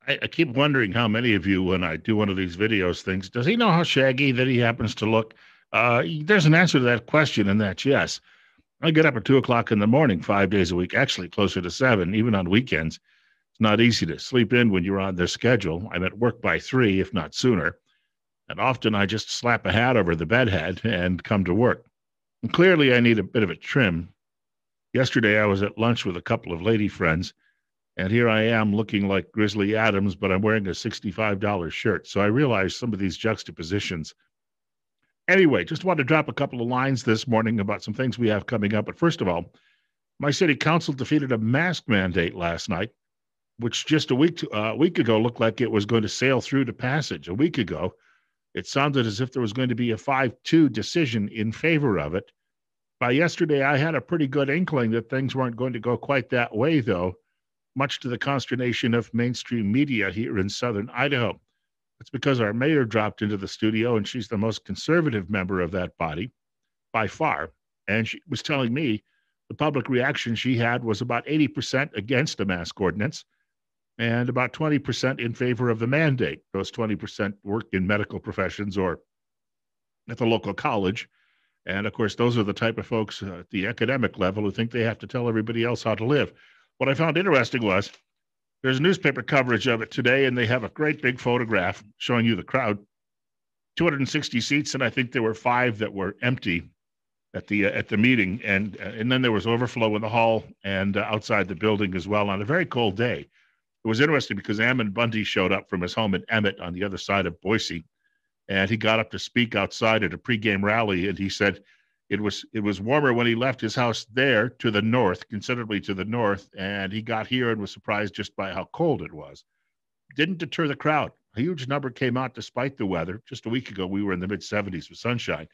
I keep wondering how many of you, when I do one of these videos things, does he know how shaggy that he happens to look? There's an answer to that question, and that's yes. I get up at 2 o'clock in the morning, 5 days a week, actually closer to seven, even on weekends. It's not easy to sleep in when you're on their schedule. I'm at work by 3, if not sooner. And often I just slap a hat over the bed head and come to work. And clearly, I need a bit of a trim. Yesterday, I was at lunch with a couple of lady friends, and here I am looking like Grizzly Adams, but I'm wearing a $65 shirt. So I realize some of these juxtapositions. Anyway, just wanted to drop a couple of lines this morning about some things we have coming up. But first of all, my city council defeated a mask mandate last night, which just a week ago looked like it was going to sail through to passage. A week ago, it sounded as if there was going to be a 5-2 decision in favor of it. By yesterday, I had a pretty good inkling that things weren't going to go quite that way, though, much to the consternation of mainstream media here in southern Idaho. It's because our mayor dropped into the studio, and she's the most conservative member of that body by far. And she was telling me the public reaction she had was about 80% against the mask ordinance and about 20% in favor of the mandate. Those 20% work in medical professions or at the local college. And of course, those are the type of folks at the academic level who think they have to tell everybody else how to live. What I found interesting was there's newspaper coverage of it today, and they have a great big photograph showing you the crowd. 260 seats, and I think there were 5 that were empty at the meeting, and then there was overflow in the hall and outside the building as well on a very cold day. It was interesting because Ammon Bundy showed up from his home in Emmett on the other side of Boise, and he got up to speak outside at a pregame rally, and he said it was warmer when he left his house there to the north, considerably to the north, and he got here and was surprised just by how cold it was. Didn't deter the crowd. A huge number came out despite the weather. Just a week ago, we were in the mid 70s with sunshine.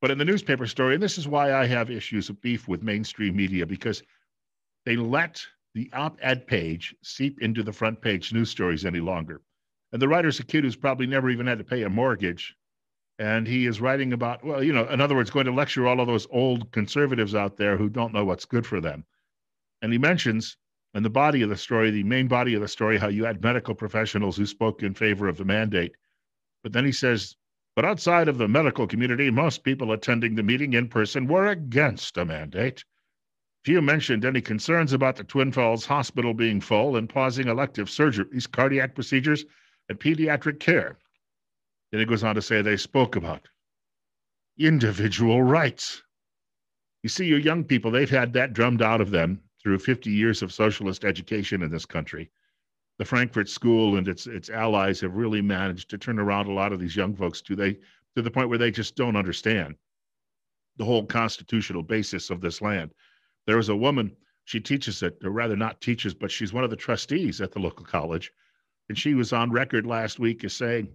But in the newspaper story, and this is why I have issues of beef with mainstream media, because they let the op-ed page seep into the front page news stories any longer. And the writer's a kid who's probably never even had to pay a mortgage. And he is writing about, well, in other words, going to lecture all of those old conservatives out there who don't know what's good for them. And he mentions in the body of the story, the main body of the story, how you had medical professionals who spoke in favor of the mandate. But then he says, but outside of the medical community, most people attending the meeting in person were against a mandate. Few mentioned any concerns about the Twin Falls Hospital being full and pausing elective surgeries, cardiac procedures, and pediatric care. Then he goes on to say they spoke about individual rights. You see, your young people, they've had that drummed out of them through 50 years of socialist education in this country. The Frankfurt School and its allies have really managed to turn around a lot of these young folks to the point where they just don't understand the whole constitutional basis of this land. There was a woman, she teaches it, or rather not teaches, but she's one of the trustees at the local college. And she was on record last week as saying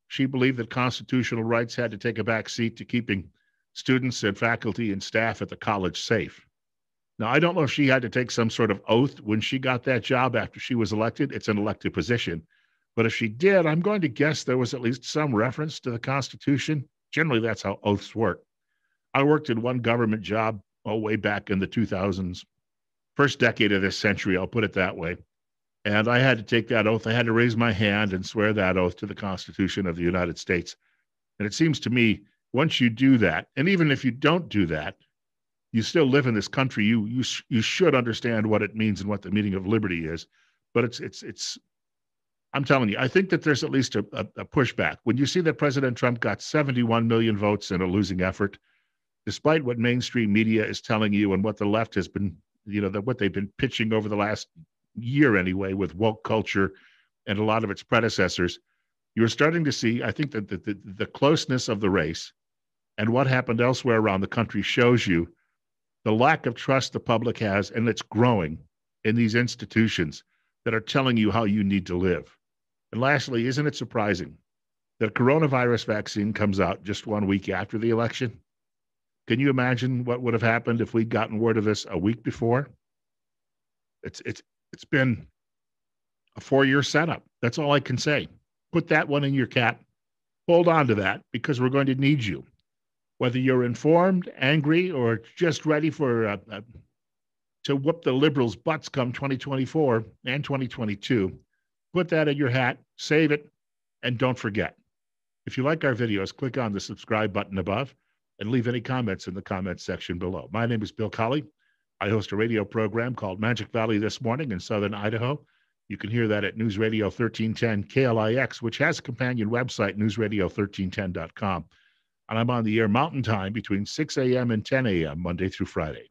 she believed that constitutional rights had to take a back seat to keeping students and faculty and staff at the college safe. Now, I don't know if she had to take some sort of oath when she got that job after she was elected. It's an elected position. But if she did, I'm going to guess there was at least some reference to the Constitution. Generally, that's how oaths work. I worked in one government job way back in the 2000s, first decade of this century, I'll put it that way. And I had to take that oath. I had to raise my hand and swear that oath to the Constitution of the United States. And it seems to me, once you do that, and even if you don't do that, you still live in this country. You should understand what it means and what the meaning of liberty is. But it's. I'm telling you, I think that there's at least a pushback. When you see that President Trump got 71 million votes in a losing effort, despite what mainstream media is telling you and what the left has been, what they've been pitching over the last year anyway, with woke culture and a lot of its predecessors, you're starting to see, I think, that the closeness of the race and what happened elsewhere around the country shows you the lack of trust the public has, and it's growing in these institutions that are telling you how you need to live. And lastly, isn't it surprising that a coronavirus vaccine comes out just 1 week after the election? Can you imagine what would have happened if we'd gotten word of this a week before? It's been a 4-year setup. That's all I can say. Put that one in your cap. Hold on to that, because we're going to need you. Whether you're informed, angry, or just ready to whoop the liberals' butts come 2024 and 2022, Put that in your hat, save it, and don't forget. If you like our videos, click on the subscribe button above and leave any comments in the comments section below. My name is Bill Colley. I host a radio program called Magic Valley This Morning in southern Idaho. You can hear that at News Radio 1310 KLIX, which has a companion website, newsradio1310.com. And I'm on the air Mountain Time between 6 a.m. and 10 a.m. Monday through Friday.